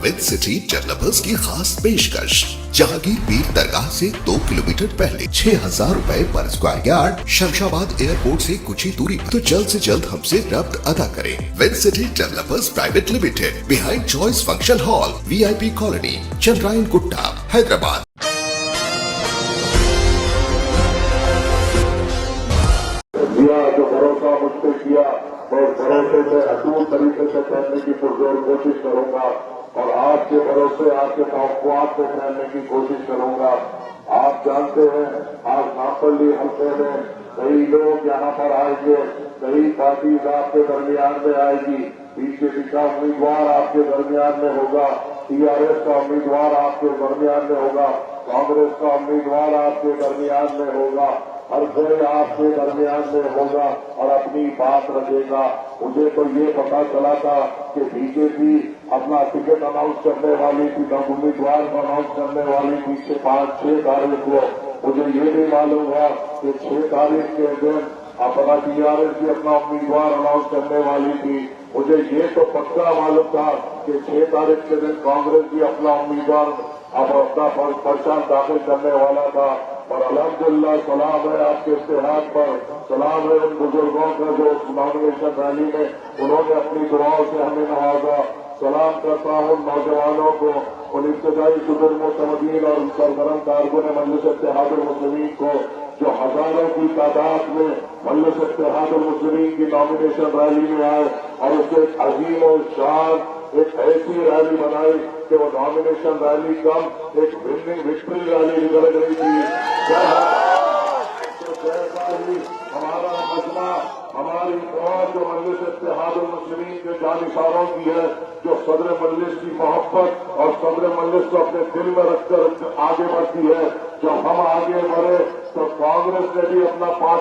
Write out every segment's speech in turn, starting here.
With city developers की खास पेशकश। जहांगीर पीर दरगाह से 2 किलोमीटर पहले 6,000 रुपए पर स्क्वायर यार्ड, शमशाबाद एयरपोर्ट से कुछ ही दूरी पर। तो जल्द से जल्द हमसे रब्त अदा करें। With city developers private limited, behind choice function hall, VIP colony, Chandrayan Gutta, Hyderabad. जो भरोसा मुझ पर किया और भरोसे में अटूट तरीके से करने की पुरजोर कोशिश करूंगा और आपके भरोसे आपके तवक्कुआत को फैलने की कोशिश करूंगा। आप जानते हैं आज नापल्ली हल्के में कई लोग यहाँ पर आएंगे, कई पार्टी आपके दरमियान में आएगी, बीजेपी का उम्मीदवार आपके दरमियान में होगा, TRS का उम्मीदवार आपके दरमियान में होगा, कांग्रेस का उम्मीदवार आपके दरमियान में होगा, हर कोई आपके दरमियान में होगा और अपनी बात रखेगा। मुझे तो ये पता चला था कि बीजेपी अपना टिकट अनाउंस करने वाली थी, उम्मीदवार को अनाउंस करने वाली थी 5-6 तारीख को। मुझे ये भी मालूम हुआ कि 6 तारीख के दिन अपना TRS भी अपना उम्मीदवार अनाउंस करने वाली थी। मुझे ये तो पक्का मालूम था कि 6 तारीख के दिन कांग्रेस भी अपना उम्मीदवार अब अपना पर्चा दाखिल करने वाला था। और अल्हम्दुलिल्लाह सलाम है आपके इत्तेहाद पर, सलाम है उन बुजुर्गों का जो नॉमिनेशन रैली में उन्होंने अपनी दुआओं से हमें नवाजा। सलाम करता हूं नौजवानों को, उन इब्तदाई बुजुर्ग मुतमदीन और सरगर्म कारकुन मजलिस इत्तेहादुल मुस्लिमीन को जो हजारों की तादाद में मजलिस इत्तेहादुल मुस्लिमीन की नॉमिनेशन रैली में आए और उसे अजीम और शान एक ऐसी रैली बनाई कि वो नॉमिनेशन रैली कम एक विक्ट्री रैली निकल गई थी। जैसा ही हमारा मजमा, हमारी फौज जो मजलिस इत्तेहादुल मुस्लिमीन के जानिसारों की है, जो सदर मजलिस की मोहब्बत और सदर मजलिस को अपने दिल में रखकर आगे बढ़ती है, जब हम आगे बढ़े तो कांग्रेस ने भी अपना 5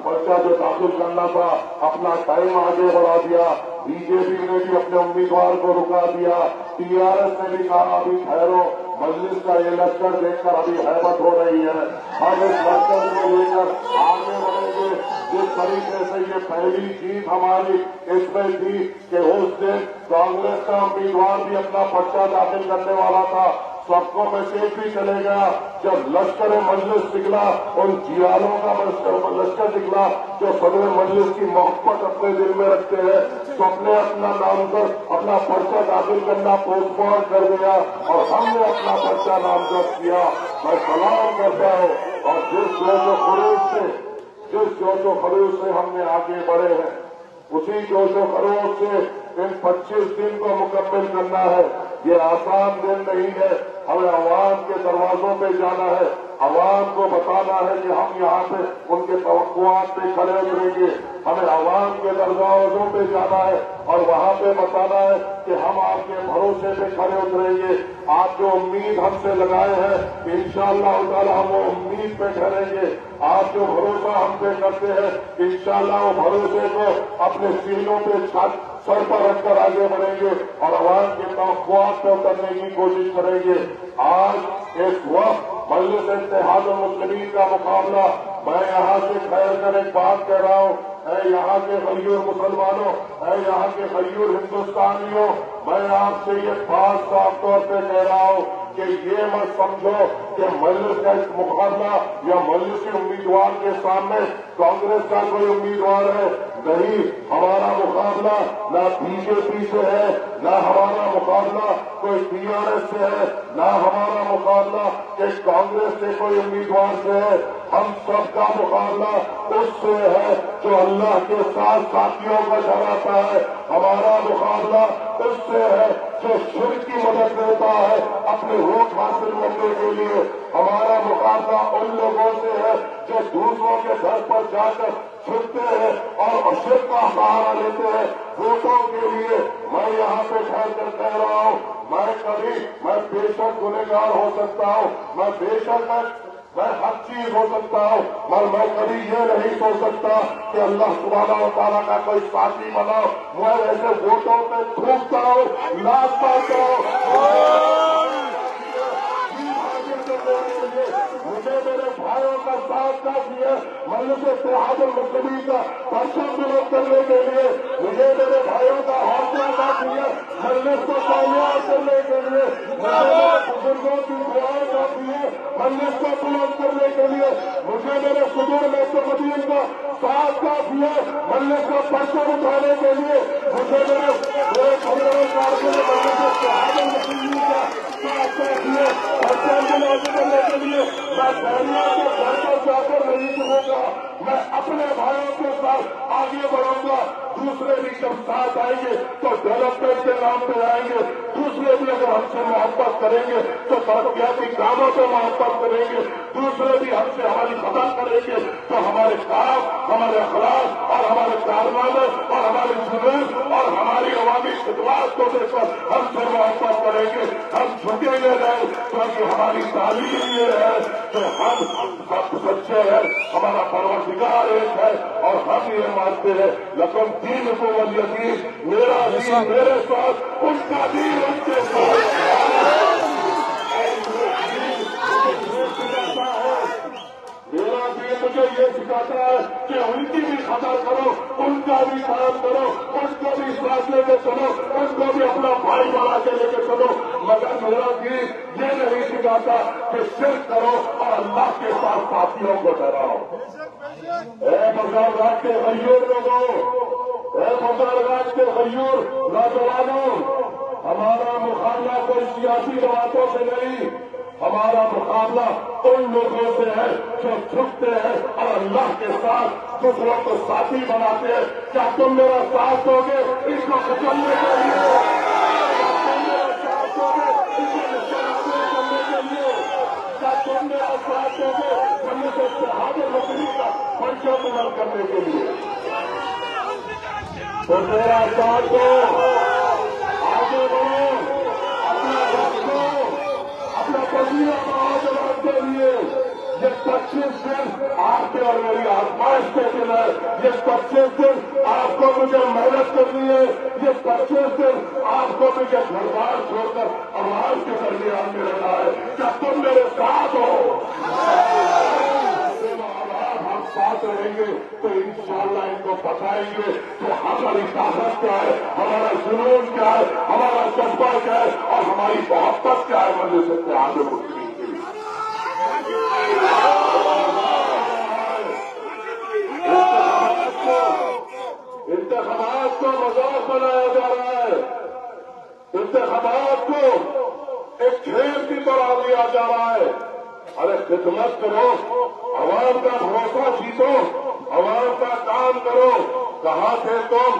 पर्चा जो दाखिल करना था अपना टाइम आगे बढ़ा दिया, बीजेपी ने भी अपने उम्मीदवार को रुका दिया, TRS ने भी कहा अभी ठहरो, मजलिस का ये लश्कर देखकर अभी हैबत हो रही है, हम इस लश्कर को लेकर आगे बढ़ेंगे। जिस तरीके से ये पहली जीत हमारी इसमें थी कि उस दिन कांग्रेस का उम्मीदवार भी अपना पर्चा दाखिल करने वाला था, सबको मैसेज भी चले गया। जब लश्कर मजलिस निकला, उन जियालों का लश्कर निकला जो सदर मजलिस की मोहब्बत अपने दिल में रखते हैं, सबने अपना नामजद अपना पर्चा दाखिल करना पोस्टपोन कर दिया और हमने अपना पर्चा नामजद किया। मैं सलाम करता हूँ और जिस जोशो खरूज से हमने आगे बढ़े हैं, उसी जोशो खरूज से इन 25 दिन को मुकम्मल करना है। ये आसान दिन नहीं है, हमें अवाम के दरवाजों पे जाना है, अवाम को बताना है कि हम यहाँ पे उनके तवक्कुआत पे खड़े उतरेंगे, हमें अवाम के दरवाजों पे जाना है और वहाँ पे बताना है कि हम आपके भरोसे पे खड़े उतरेंगे। आप जो उम्मीद हमसे लगाए हैं इंशाअल्लाह ताला हम वो उम्मीद पे ठहरेंगे। आप जो भरोसा हम पे करते हैं इंशाअल्लाह वो भरोसे को अपने सीनों पे सर पर रखकर आगे बढ़ेंगे और अवाम के तवक्कुआत पे उतरने की कोशिश करेंगे। आज इस वक्त मजलिस इत्तेहादुल मुस्लिमीन का मुकाबला, मैं यहाँ से खैर कर एक बात कह रहा हूँ, है यहाँ के गयूर मुसलमानों, है यहाँ के गयूर हिंदुस्तानियों, मैं आपसे ये बात साफ तौर पे कह रहा हूँ कि ये मत समझो कि मजलिस का इस मुकाबला या मजलिसी उम्मीदवार के सामने कांग्रेस का कोई उम्मीदवार है, नहीं। हमारा मुकाबला न बीजेपी से है, न हमारा मुकाबला कोई TRS से है, न हमारा मुकाबला कि कांग्रेस से कोई उम्मीदवार से है। हम सबका मुकाबला उससे है जो अल्लाह के साथ साथियों को डराता है। हमारा मुकाबला उससे है जो शिर्क की मदद लेता है अपने वोट हासिल करने के लिए। हमारा मुकाबला उन लोगों से है जो दूसरों के घर पर जाकर छुपते हैं और शिर्क का सहारा लेते हैं वोटों के लिए। मैं यहाँ पे ठहर कर कह रहा हूँ, मैं बेशक गुनहगार हो सकता हूँ, मैं हर चीज हो सकता हूँ, मगर मैं कभी ये नहीं सोच सकता कि अल्लाह सुब्हानहू व तआला का कोई साथी बनाओ। मैं ऐसे वोटों पे थूकता हूँ, नाच पाता हूँ। मुझे मेरे भाइयों का साथ काफी है। मजलिस इत्तेहाद मुस्लिमीन का परचम बुलंद करने के लिए मुझे मेरे भाइयों का हौसला काफी है। मजलिस को कामयाब करने के लिए मुझे मेरे बुजुर्गों की दुआएं काफी है। मजलिस को बुलंद करने के लिए मुझे मेरे सुदूर मोहतमदीन का साथ काफी है। मजलिस का परचम उठाने के लिए मुझे मेरे खबरों कारकुन मजलिस इत्तेहाद मुस्लिमीन का साथ काफी है। परचम बुलंद करने के लिए मैं बहनियों के घर पर जाकर नहीं चलूंगा, मैं अपने भाइयों के साथ आगे बढ़ूंगा। दूसरे भी जब साथ आएंगे तो डेवलपमेंट के नाम पे आएंगे। दूसरे भी अगर हमसे मोहब्बत करेंगे तो तरक्याती कामों से मोहब्बत करेंगे। दूसरे भी हमसे हमारी मदद करेंगे तो हमारे काम, हमारे अखलाक और हमारे कारनामे और हमारी जुलूस और हमारी अवामी खिदमत को देखकर हमसे मोहब्बत करेंगे। हम झुकेंगे नहीं, क्योंकि हमारी तालीम ये है कि हम सब सच्चे हैं, हमारा परवरदिगार एक है और हम ये मानते हैं लकुम दीन को वलिय दीन, मेरा दीन मेरे साथ, उनका दीन उनके साथ। मेरा दीन मुझे ये सिखाता है कि उनकी भी कदर करो, उनका भी काम करो, उनको भी साथ लेके चलो, उनको भी अपना भाई बना के लेके चलो। मगर मेरा दीन ये नहीं सिखाता कि शिर्क करो और अल्लाह के साथ साथियों को डराओ। मुसलमान के गयूर लोगों, मुसलमान के गयूर नौजवानों, हमारा मुकाबला कोई सियासी जमातों से नहीं, हमारा मुकाबला उन लोगों से है जो झुकते हैं और अल्लाह के साथ दूसरों को साथी बनाते हैं। क्या तुम मेरा साथ दोगे इनको कुचलने के लिए? क्या तुम मेरा साथ दोगे इनको निशाने करने के लिए? क्या तुम मेरा साथ दोगे हमें से इत्तेहाद मुस्लिमीन का परिचय बुलंद करने के लिए? तो मेरा साथ दो, आगे बढ़ो, अपना वक्त दो, अपना पसीना बहाओ जवाब के लिए। ये 25 दिन आपके और मेरी आजमाइश के दिन है। ये 25 दिन आपको मुझे मेहनत करनी है। ये 25 दिन आपको मुझे घर बार छोड़कर आवाज के दरमियान में रहना है। क्या तुम मेरे साथ हो? हम साथ रहेंगे तो इंशाअल्लाह इनको बताएंगे कि हमारी ताकत क्या है, हमारा जुनून क्या है, हमारा जज्बा क्या है और हमारी मोहब्बत क्या है। मजलिस इत्तेहाद मुस्लिमीन के लिए इंतखाबात को मजाक बनाया जा रहा है, इंतखाबात को एक खेल की तरह लिया जा रहा है। अरे खिदमत करो, अवाम का भरोसा जीतो, अवाम का काम करो। कहाँ थे तुम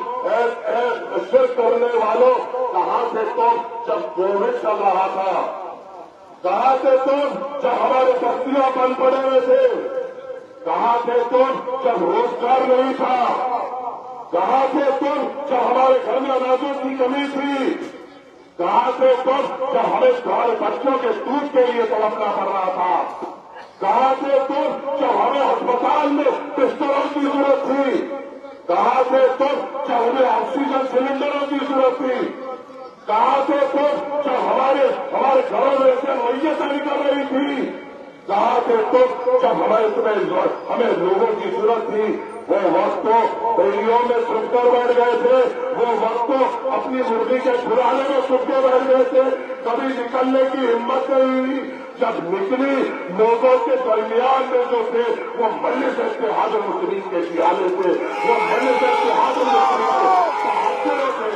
शिर्क करने वालों? कहाँ थे तुम जब कोविड चल रहा था? कहाँ थे तुम जब हमारे बस्तियां बंद पड़े हुए थे? कहाँ थे तुम जब रोजगार नहीं था? कहाँ थे तुम जब हमारे घर में अनाजों की कमी थी? कहाँ थे तुम जब हमें हमारे बच्चों के दूध के लिए तड़पना पड़ रहा था? कहाँ थे तुम जब हमें अस्पताल में बिस्तरों की जरूरत थी? कहाँ थे तुम जब हमें ऑक्सीजन सिलेंडरों की जरूरत थी? कहाँ थे तुम जब हमारे घरों में से मैयतें निकल रही थी? कहाँ थे तुम जब हमें लोगों की जरूरत थी? वो वक्त तो बहलियों में छुपकर बैठ गए थे, वो वक्त तो अपनी मुर्गी के खुराने में छुपकर बैठ गए थे, कभी निकलने की हिम्मत नहीं हुई। जब निकली लोगों के दरमियान में जो थे वो मजलिस इत्तेहाद मुस्लिमीन के सियाले थे, वो मजलिस इत्तेहाद मुस्लिमीन के सहारे थे।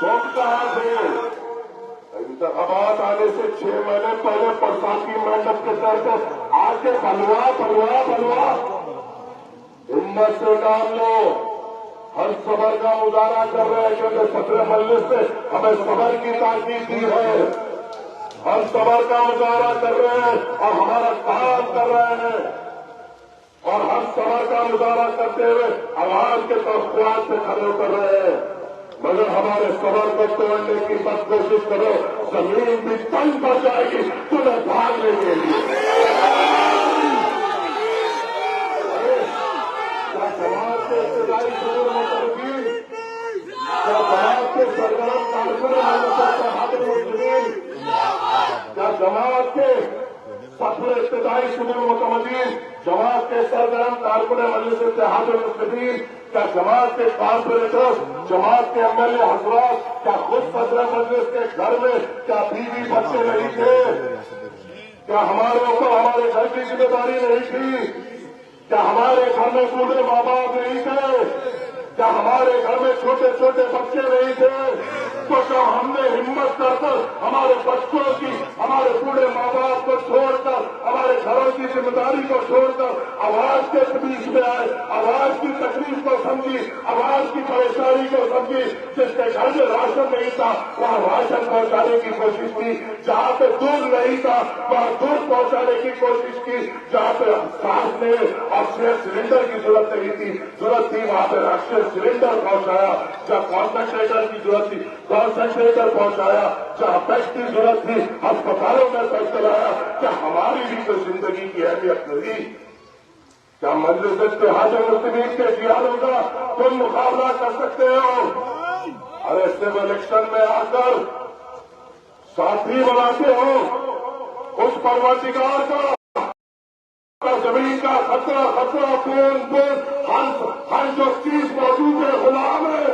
तुम कहाँ थे? इंतखाबात आने से 6 महीने पहले बरसात की मेहनत के तहत आके बलवा हिम्मत से डाल लो। हर सबर का मुजाहरा कर रहे हैं क्योंकि सत्र मजलिस से हमें सबर की ताकीद दी है। हम सबर का मुजाहरा कर रहे हैं और हमारा काम कर रहे हैं और हम सबर का मुजाहरा करते हुए आवाज के तस्वीर से खड़े कर रहे हैं। मगर हमारे सबर को तोड़ने की मत कोशिश करो, जमीन भी तंग पड़ जाएगी तुम्हें भागने के लिए। क्या समाज के इब्तदाई शुरू होगी? क्या समाज के सरगर्म कारकुन क्या जमात के اپنے ابتدائی صدور متمدین جماعت کے سرگرم کارکن مجلس اتحاد المسلمین، کیا جماعت کے کارپوریٹر، جماعت کے ایم ایل اے حضرات، کیا خود صدر مجلس کے گھر میں کیا بیوی بچے نہیں تھے؟ کیا ہمارے اوپر ہمارے گھر کی ذمہ داری نہیں تھی؟ کیا ہمارے گھر میں بوڑھے ماں باپ نہیں تھے؟ کیا ہمارے گھر میں چھوٹے چھوٹے بچے نہیں تھے؟ تو کیا ہم نے ہمت کر کر ہمارے بچوں کی، ہمارے بوڑھے ماں باپ کو چھوڑ کر، ہمارے گھروں کی ذمہ داری کو چھوڑ کر آواز کے بیچ میں آئے، آواز کی تکلیف کو سمجھی، آواز کی پریشانی کو سمجھی؟ جس کے گھر میں راشن نہیں تھا وہاں راشن پہنچانے کی کوشش کی، جہاں پہ دودھ نہیں تھا وہاں دودھ پہنچانے کی کوشش کی، جہاں پہ سانس نے آکسیجن سلنڈر کی ضرورت نہیں تھی، ضرورت تھی وہاں پہ آکسیجن سلنڈر پہنچایا، جہاں کانسنٹریٹر کی ضرورت تھی کانسنٹریٹر پہنچایا، جہاں بیڈ کی ضرورت تھی ہسپتالوں میں بیڈ چلایا۔ کیا ہماری بھی تو زندگی کی اہمیت نہیں؟ کیا مجلس اتحاد المسلمین کے خیالوں کا تم مقابلہ کر سکتے ہو؟ ارے صرف الیکشن میں آ کر ساتھی بناتے ہو اس پروردگار کا، زمین کا خطرہ خطرہ بوند بوند ہر جو چیز موجود ہے غلام ہے،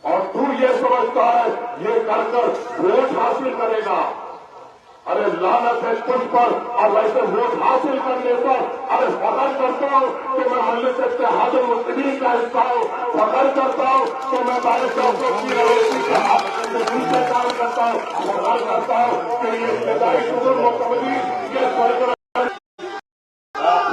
اور تو یہ سمجھتا ہے یہ کر کر ووٹ حاصل کرے گا۔ ارے لعنت ہے تجھ پر، اور ویسے ووٹ حاصل کرنے پر ارے فخر کرتا ہوں کہ میں مجلس اتحاد المسلمین کا حصہ ہوں، فخر کرتا ہوں کہ میں بارش کی روشنی کے حق سے نیچے کام کرتا ہوں، فخر کرتا ہوں کہ یہ ابتدائی صدور متمدین یہ سرگرم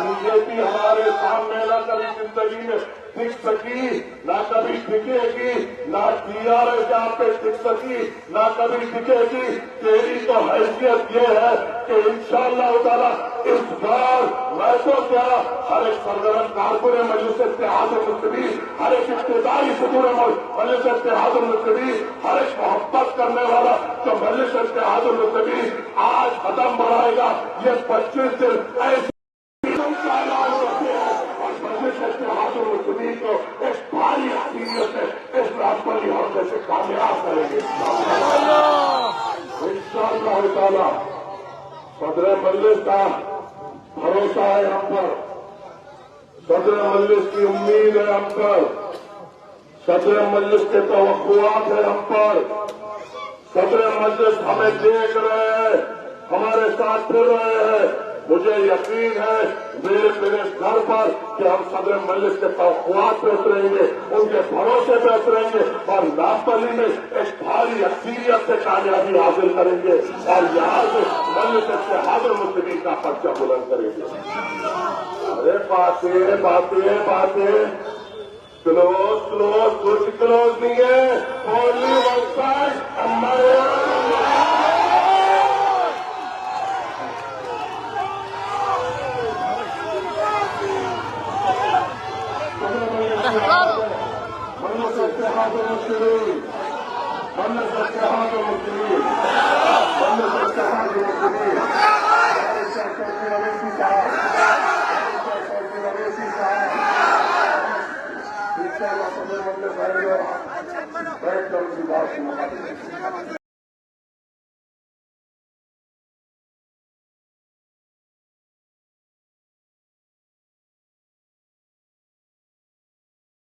بی جے پی ہمارے سامنے نہ کبھی زندگی میں دکھ سکی، نہ کبھی دکھے گی، نہ ٹی آر ایس یہاں پہ دکھ سکی، نہ کبھی دکھے گی۔ تیری تو حیثیت یہ ہے کہ انشاءاللہ تعالیٰ اس بار میں تو کیا ہر ایک سرگرم کارکن مجلس اتحاد المسلمین، ہر ایک ابتدائی صدور مجلس اتحاد المسلمین، ہر ایک محبت کرنے والا جو مجلس اتحاد المسلمین آج قدم بڑھائے گا، یہ 25 دن ایسے کا اعلان کرتے ہیں اور مجلس اتحاد المسلمین کو ایک بھاری اقلیت سے اس راستے حوصلے سے کامیاب کریں گے انشاءاللہ تعالی۔ صدر مجلس کا بھروسہ ہے ہم پر، صدر مجلس کی امید ہے ہم پر، صدر مجلس کے توقعات ہیں ہم پر، صدر مجلس ہمیں دیکھ رہے ہیں، ہمارے ساتھ پھر رہے ہیں۔ مجھے یقین ہے میرے گھر پر کہ ہم صدر مجلس کے توقعات پہ اتریں گے، ان کے بھروسے پہ اتریں گے اور ناپلی میں ایک بھاری اکثریت سے کامیابی حاصل کریں گے اور یہاں سے مجلس اتحاد المسلمین کا پرچہ بلند کریں گے۔ ارے باتیں کلوز کچھ کلوز نہیں ہے، اونلی ون سائڈ ہمارے مجلس اتحاد المسلمین، مجلس اتحاد المسلمین، مجلس اتحاد المسلمین، اویسی صاحب انشاءاللہ صدر مجلس آئے گا، بیٹھ کر ان کی بات سننا۔